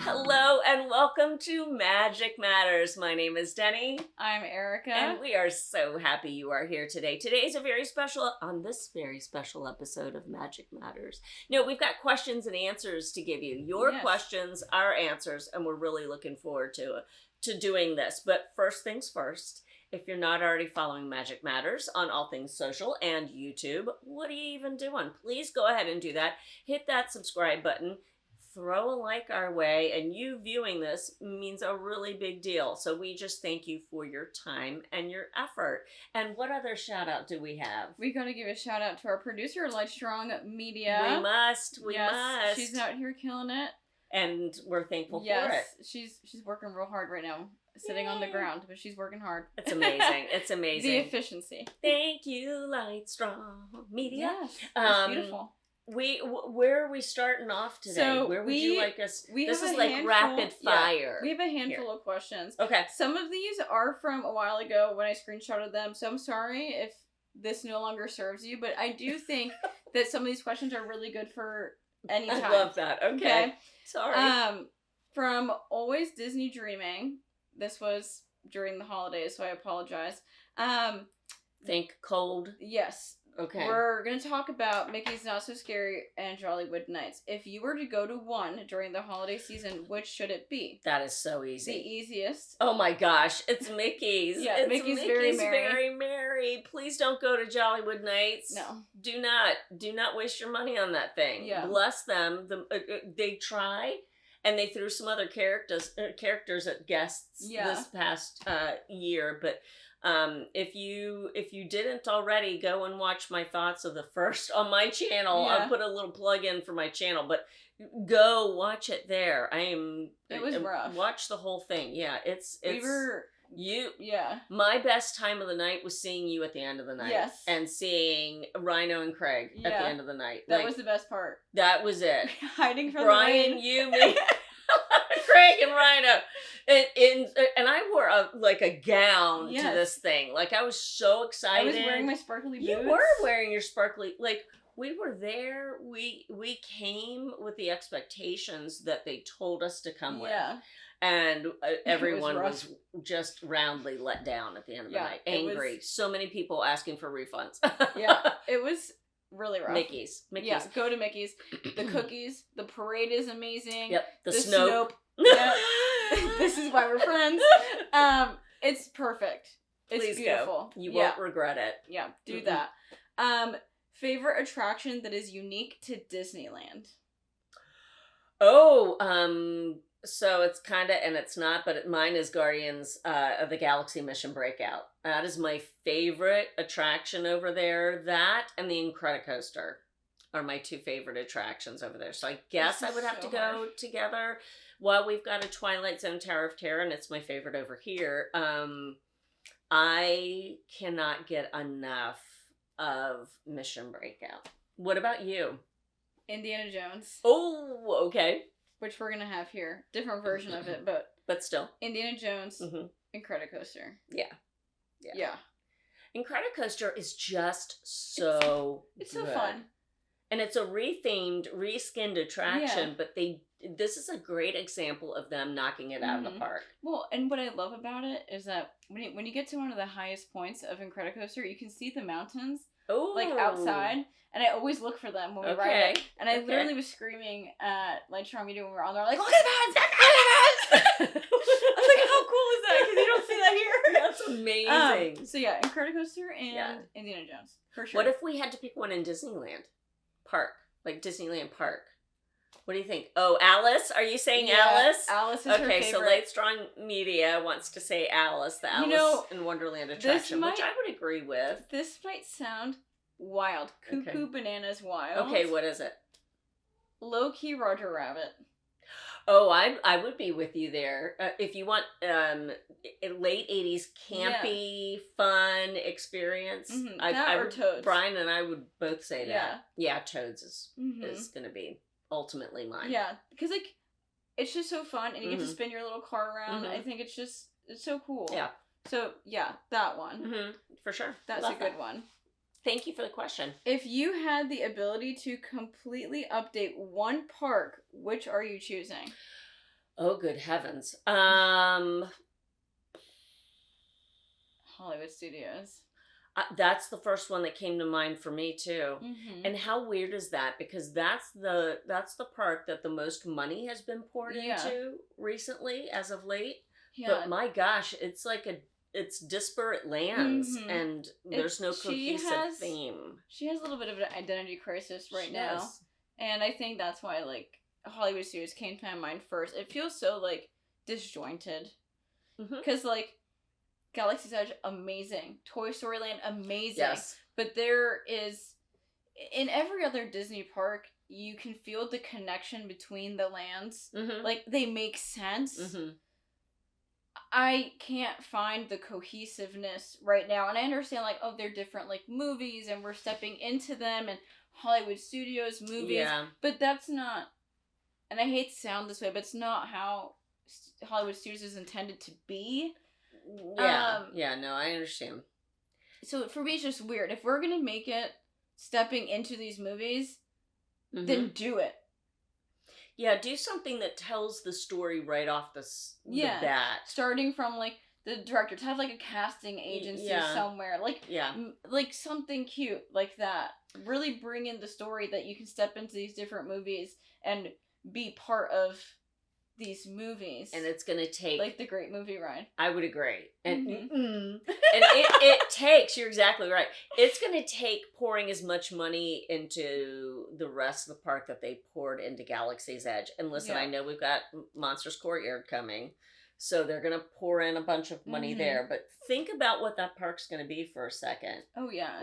Hello and welcome to Magic Matters. My name is Deni. I'm Erica. And we are so happy you are here today. Today's on this very special episode of Magic Matters. We've got questions and answers to give you. Your questions, our answers, and we're really looking forward to doing this. But first things first, if you're not already following Magic Matters on all things social and YouTube, what are you even doing? Please go ahead and do that. Hit that subscribe button. Throw a like our way, and you viewing this means a really big deal. So we just thank you for your time and your effort. And what other shout out do we have? We got to give a shout out to our producer, Lightstrong Media. We must. She's out here killing it. And we're thankful for it. Yes, she's working real hard right now. Sitting on the ground, but she's working hard. It's amazing. It's amazing. The efficiency. Thank you, Lightstrong Media. Yes, it's beautiful. Where are we starting off today? So where would you like us? This is like rapid fire. We have a handful of questions. Okay. Some of these are from a while ago when I screenshotted them, so I'm sorry if this no longer serves you, but I do think that some of these questions are really good for any time. I love that. Okay. Sorry. From Always Disney Dreaming. This was during the holidays, so I apologize. Think cold. Yes. Okay. We're going to talk about Mickey's Not So Scary and Jollywood Nights. If you were to go to one during the holiday season, which should it be? That is so easy. The easiest. Oh my gosh, it's Mickey's. Yeah, it's Mickey's very merry. Please don't go to Jollywood Nights. No. Do not waste your money on that thing. Yeah. Bless them. They try, and they threw some other characters at guests this past year, but if you didn't already, go and watch my thoughts of the first on my channel. Yeah. I'll put a little plug in for my channel, but go watch it there. It was rough. Watch the whole thing. Yeah, Yeah. My best time of the night was seeing you at the end of the night. Yes. And seeing Rhino and Craig at the end of the night. That was the best part. That was it. Hiding from Brian, the rain. you, me, Craig, and Rhino. And I wore a gown to this thing. Like, I was so excited. I was wearing my sparkly boots. You were wearing your sparkly, we were there. We came with the expectations that they told us to come with. Yeah. And everyone was just roundly let down at the end of the night. Angry. So many people asking for refunds. Yeah. It was really rough. Mickey's. Yeah, go to Mickey's. The cookies. The parade is amazing. Yep. The Snope. Yep. This is why we're friends. It's perfect. It's Please beautiful. Go. You won't regret it. Yeah, do that. Favorite attraction that is unique to Disneyland? So it's kind of, and it's not, but mine is Guardians of the Galaxy Mission Breakout. That is my favorite attraction over there. That and the Incredicoaster are my two favorite attractions over there. So I guess I would have to go together. While we've got a Twilight Zone Tower of Terror, and it's my favorite over here, I cannot get enough of Mission Breakout. What about you? Indiana Jones. Oh, okay. Which we're going to have here. Different version of it, but still. Indiana Jones, Incredicoaster. Yeah. Incredicoaster is just so It's so fun. And it's a reskinned attraction, but this is a great example of them knocking it out of the park. Well, and what I love about it is that when you get to one of the highest points of Incredicoaster, you can see the mountains outside, and I always look for them when we ride it. And I literally was screaming at Lightstrong Media when we were on there, like, look at the mountains! I was like, how cool is that? Because you don't see that here. That's amazing. So yeah, Incredicoaster and Indiana Jones, for sure. What if we had to pick one in Disneyland Park, like Disneyland Park? What do you think? Oh, Alice? Are you saying Alice? Alice is her favorite. Okay, so Lightstrong Media wants to say Alice, the Alice in Wonderland attraction, which I would agree with. This might sound wild. Cuckoo Bananas wild. Okay, what is it? Low-key Roger Rabbit. Oh, I would be with you there. If you want late 80s campy, fun experience. Or Toads. Brian and I would both say that. Yeah, Toads is going to be ultimately mine. Yeah, because it's just so fun, and you get to spin your little car around. I think it's so cool. Yeah. So yeah, that one. For sure. That's a good one. Thank you for the question. If you had the ability to completely update one park, which are you choosing? Oh, good heavens. Hollywood Studios. That's the first one that came to mind for me too. Mm-hmm. And how weird is that? Because that's the park that the most money has been poured into recently, as of late. Yeah. But my gosh, it's like it's disparate lands, and there's no cohesive theme. She has a little bit of an identity crisis right now, and I think that's why like Hollywood Studios came to my mind first. It feels so like disjointed, because like Galaxy's Edge, amazing. Toy Story Land, amazing. Yes. But there is, in every other Disney park, you can feel the connection between the lands. Like, they make sense. I can't find the cohesiveness right now. And I understand, like, oh, they're different, like, movies, and we're stepping into them, and Hollywood Studios movies. Yeah. But that's not, and I hate to sound this way, but it's not how Hollywood Studios is intended to be. Yeah, no, I understand. So for me, it's just weird. If we're gonna make it stepping into these movies, then do it. Yeah, do something that tells the story right off the bat. Starting from like the director, to have like a casting agency somewhere, like something cute like that. Really bring in the story that you can step into these different movies and be part of these movies. And it's gonna take like the Great Movie Ride. I would agree. And and it takes, you're exactly right, it's gonna take pouring as much money into the rest of the park that they poured into Galaxy's Edge. And listen, I know we've got Monsters Courtyard coming, so they're gonna pour in a bunch of money there, but think about what that park's gonna be for a second. Oh yeah.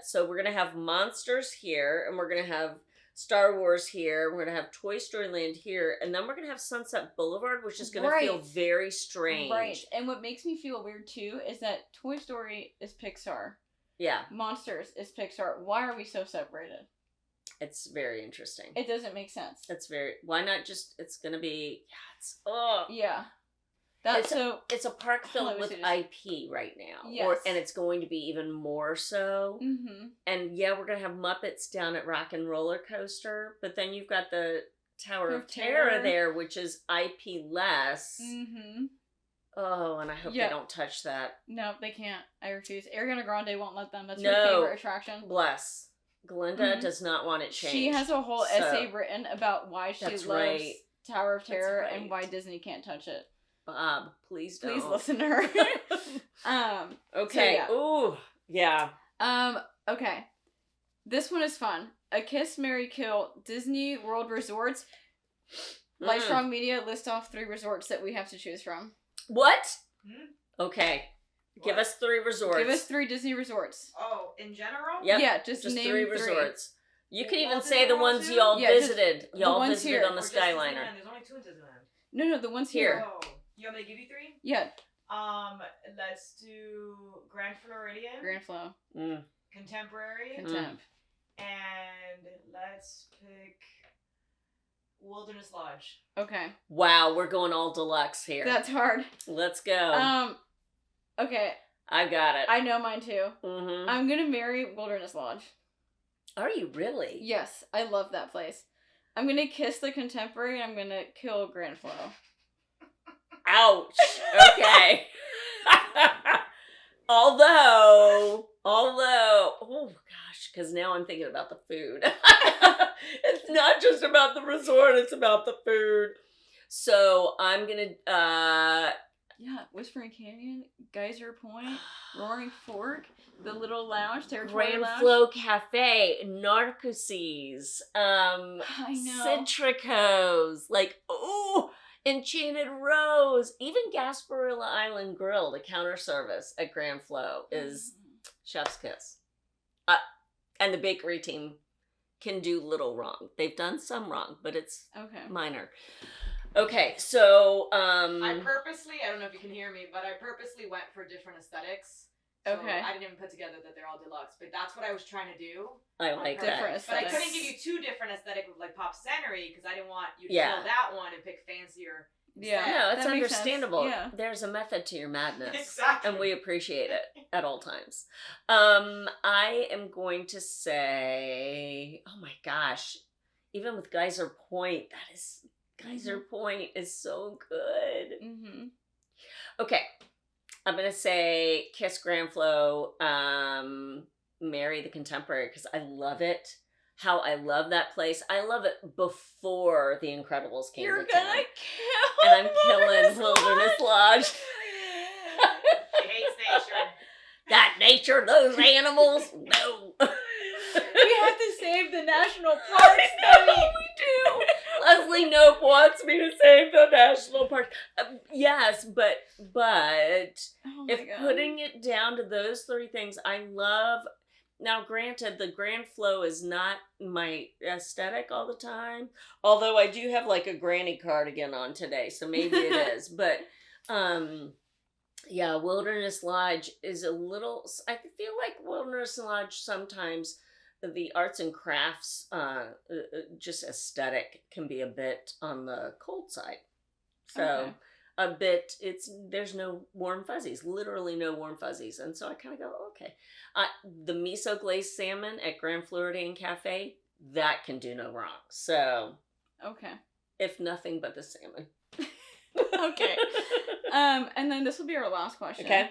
So we're gonna have Monsters here, and we're gonna have Star Wars here, we're going to have Toy Story Land here, and then we're going to have Sunset Boulevard, which is going to feel very strange. Right, and what makes me feel weird, too, is that Toy Story is Pixar. Yeah. Monsters is Pixar. Why are we so separated? It's very interesting. It doesn't make sense. Why not just, it's going to be, Yeah. It's a park filled with IP right now. Yes. And it's going to be even more so. And we're going to have Muppets down at Rock and Roller Coaster, but then you've got the Tower of Terror there, which is IP less. Oh, and I hope they don't touch that. No, they can't. I refuse. Ariana Grande won't let them. That's her favorite attraction. Bless. Glinda does not want it changed. She has a whole essay written about why she loves Tower of Terror and why Disney can't touch it. Bob, please don't. Please listen to her. Okay. Ooh, yeah. Okay. This one is fun. A Kiss, Marry, Kill Disney World Resorts. Lightstrong Media list off 3 resorts that we have to choose from. What? Okay. Give us 3 resorts. Give us 3 Disney resorts. Oh, in general? Yep. Yeah, just name 3 resorts. You could even say the ones y'all visited. Y'all visited on the Skyliner. There's only 2 in Disneyland. No, the ones here. Oh. You want me to give you 3? Yeah. Let's do Grand Floridian. Grand Flo. Contemporary. Contemp. And let's pick Wilderness Lodge. Okay. Wow, we're going all deluxe here. That's hard. Let's go. Okay. I got it. I know mine too. I'm gonna marry Wilderness Lodge. Are you really? Yes, I love that place. I'm gonna kiss the Contemporary, and I'm gonna kill Grand Flo. Ouch. Okay. Although, oh gosh, because now I'm thinking about the food. It's not just about the resort, it's about the food. So I'm gonna, Whispering Canyon, Geyser Point, Roaring Fork, the Little Lounge, Territory Grand Lounge. Flow Cafe, Narcoossee's, I know. Citricos, like, Enchanted Rose, even Gasparilla Island Grill, the counter service at Grand Flow, is chef's kiss. And the bakery team can do little wrong. They've done some wrong, but it's minor. Okay, so I purposely, I don't know if you can hear me, but I purposely went for different aesthetics. So I didn't even put together that they're all deluxe, but that's what I was trying to do. I like different that. But I couldn't give you 2 different aesthetics with like Pop Century because I didn't want you to kill that one and pick fancier. Yeah, no, it's understandable. Yeah. There's a method to your madness. Exactly. And we appreciate it at all times. I am going to say, oh my gosh, even with Geyser Point, Geyser Point is so good. Mm-hmm. Okay. I'm going to say Kiss Grand Flow, Mary the Contemporary, because I love it. How I love that place. I love it before The Incredibles came to town. You're gonna kill And I'm killing Wilderness Lodge. She hates nature. That nature, those animals, no. We have to save the national parks. I know, we do. Leslie Knope wants me to save the national park. Yes, but if putting it down to those three things, I love. Now, granted, the Grand Flow is not my aesthetic all the time. Although I do have like a granny cardigan on today, so maybe it is. But yeah, Wilderness Lodge is a little. I feel like Wilderness Lodge sometimes. The arts and crafts, just aesthetic, can be a bit on the cold side. So a bit, there's no warm fuzzies, literally no warm fuzzies. And so I kind of go, okay. The miso glazed salmon at Grand Floridian Cafe, that can do no wrong. So, okay. If nothing but the salmon. Okay. And then this will be our last question. Okay.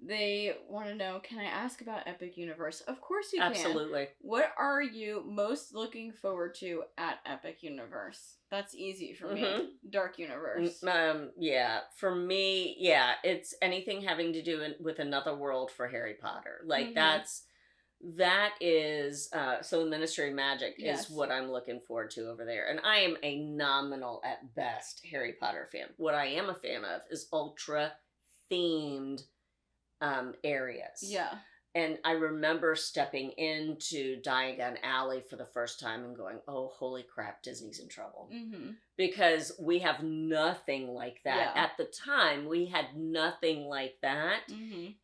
They want to know, can I ask about Epic Universe? Of course you can. Absolutely. What are you most looking forward to at Epic Universe? That's easy for me. Dark Universe. Yeah. For me, yeah, it's anything having to do with another world for Harry Potter. Like that is, so Ministry of Magic is what I'm looking forward to over there. And I am a nominal at best Harry Potter fan. What I am a fan of is ultra themed areas. Yeah. And I remember stepping into Diagon Alley for the first time and going, oh, holy crap, Disney's in trouble. Mm-hmm. Because we have nothing like that. Yeah. At the time, we had nothing like that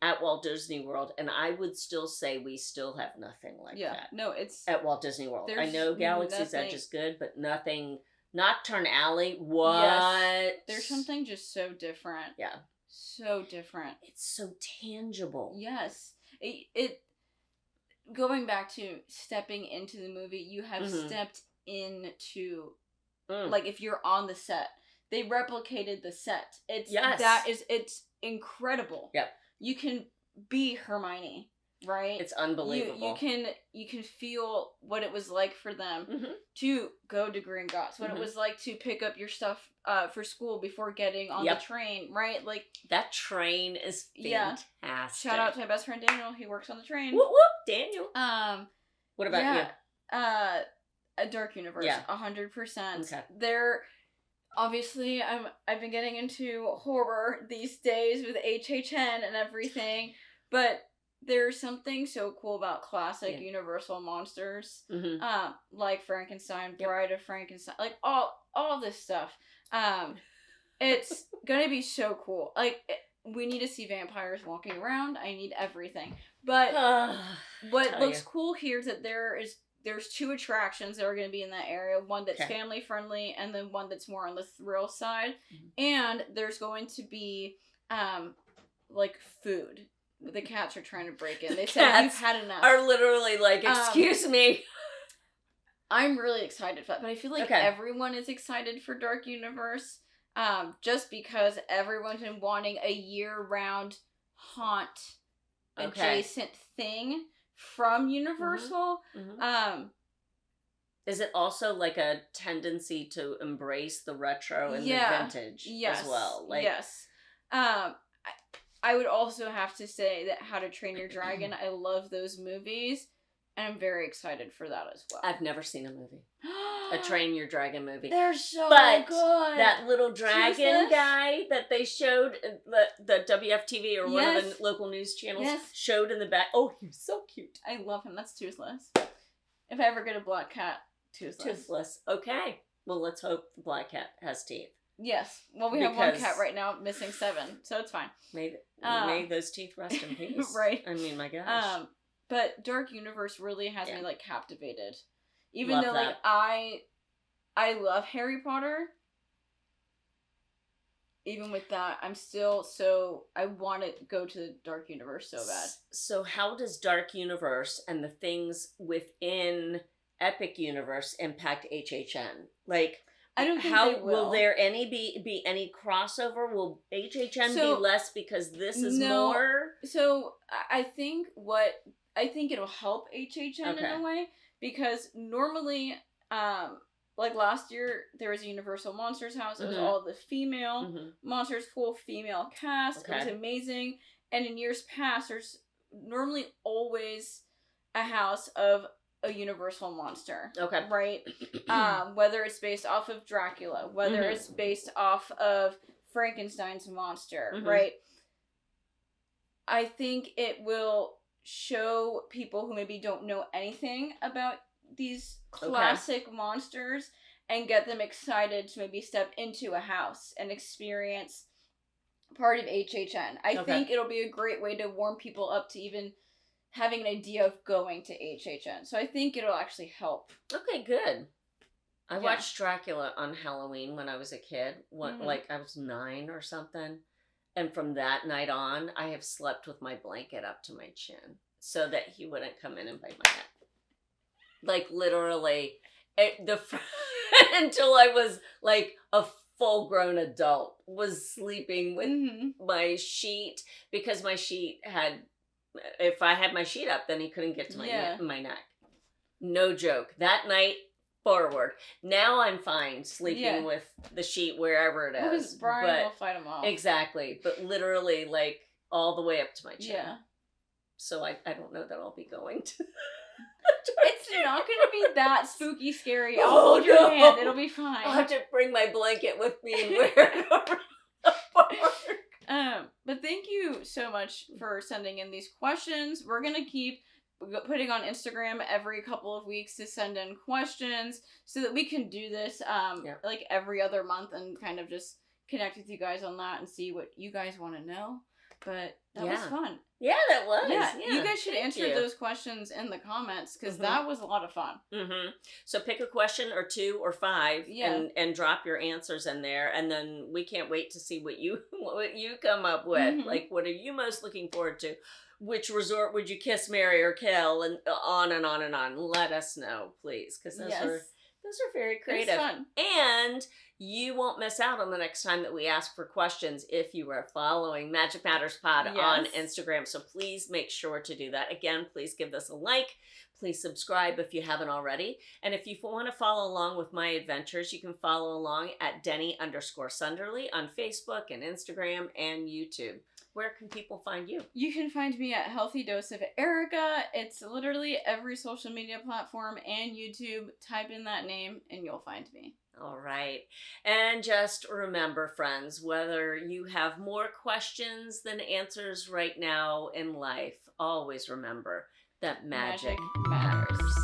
at Walt Disney World. And I would still say we still have nothing like that. No, it's... At Walt Disney World. I know Galaxy's Edge is good, but nothing... Nocturne Alley, what? Yes. There's something just so different. Yeah. So different. It's so tangible. Yes. It going back to stepping into the movie, you have stepped into like if you're on the set. They replicated the set. It's incredible. Yep. You can be Hermione, right? It's unbelievable. You can feel what it was like for them to go to Gringotts, what it was like to pick up your stuff for school before getting on the train, right? Like that train is fantastic. Shout out to my best friend Daniel. He works on the train. Whoop whoop, Daniel. What about you? A Dark Universe. 100%. Okay. They're obviously I've been getting into horror these days with HHN and everything, but there's something so cool about classic Universal monsters, like Frankenstein, Bride of Frankenstein, like all this stuff. It's gonna be so cool. Like, we need to see vampires walking around. I need everything. But what looks cool here is that there's 2 attractions that are going to be in that area. One that's family friendly, and then one that's more on the thrill side. And there's going to be like food. The cats are trying to break in. They said you've had enough. Are literally like, excuse me. I'm really excited for that, but I feel like everyone is excited for Dark Universe, just because everyone's been wanting a year-round haunt adjacent thing from Universal. Is it also like a tendency to embrace the retro and the vintage as well? Like, yes. I would also have to say that How to Train Your Dragon, I love those movies. And I'm very excited for that as well. I've never seen a movie. A Train Your Dragon movie. They're so good. That little dragon guy that they showed, the WFTV or one of the local news channels showed in the back. Oh, he was so cute. I love him. That's Toothless. If I ever get a black cat, Toothless. Toothless. Okay. Well, let's hope the black cat has teeth. Yes. Well, we have one cat right now missing 7, so it's fine. May those teeth rest in peace. Right. I mean, my gosh. But Dark Universe really has me, like, captivated. Even love though, that. like, I love Harry Potter. Even with that, I'm still I want to go to the Dark Universe so bad. So how does Dark Universe and the things within Epic Universe impact HHN? Like, I don't think they will. Will there be any crossover? Will HHN be less because this is more? So I think it'll help HHN in a way, because normally, like last year, there was a Universal Monsters house. It was all the female monsters, full female cast. Okay. It was amazing. And in years past, there's normally always a house of a Universal monster. Okay. Right? Whether it's based off of Dracula, whether it's based off of Frankenstein's monster, right? I think it will show people who maybe don't know anything about these classic monsters and get them excited to maybe step into a house and experience part of HHN. I think it'll be a great way to warm people up to even having an idea of going to HHN. So I think it'll actually help. Okay, good. I watched Dracula on Halloween when I was a kid. Like I was 9 or something. And from that night on, I have slept with my blanket up to my chin so that he wouldn't come in and bite my neck. Like literally, until I was like a full-grown adult, was sleeping with my sheet, because my sheet had, if I had my sheet up, then he couldn't get to my neck. No joke. That night forward. Now I'm fine sleeping with the sheet wherever it is. Because Brian will fight him off. Exactly. But literally, like, all the way up to my chin. Yeah. So I don't know that I'll be going to... It's not going to be that spooky scary. I'll hold your hand. It'll be fine. I'll have to bring my blanket with me and wear it over the park. But thank you so much for sending in these questions. We're going to keep putting on Instagram every couple of weeks to send in questions so that we can do this like every other month and kind of just connect with you guys on that and see what you guys want to know. But that was fun. Yeah, that was. Yeah. You guys should answer those questions in the comments, because that was a lot of fun. So pick a question or 2 or 5 and drop your answers in there, and then we can't wait to see what you come up with. Like, what are you most looking forward to? Which resort would you kiss, marry, or kill? And on and on and on. Let us know, please, because those are very creative. It's fun. And you won't miss out on the next time that we ask for questions if you are following Magic Matters Pod on Instagram. So please make sure to do that. Again, please give this a like. Please subscribe if you haven't already. And if you want to follow along with my adventures, you can follow along at Deni_Sunderly on Facebook and Instagram and YouTube. Where can people find you? You can find me at Healthy Dose of Erica. It's literally every social media platform and YouTube. Type in that name and you'll find me. All right. And just remember, friends, whether you have more questions than answers right now in life, always remember that magic matters.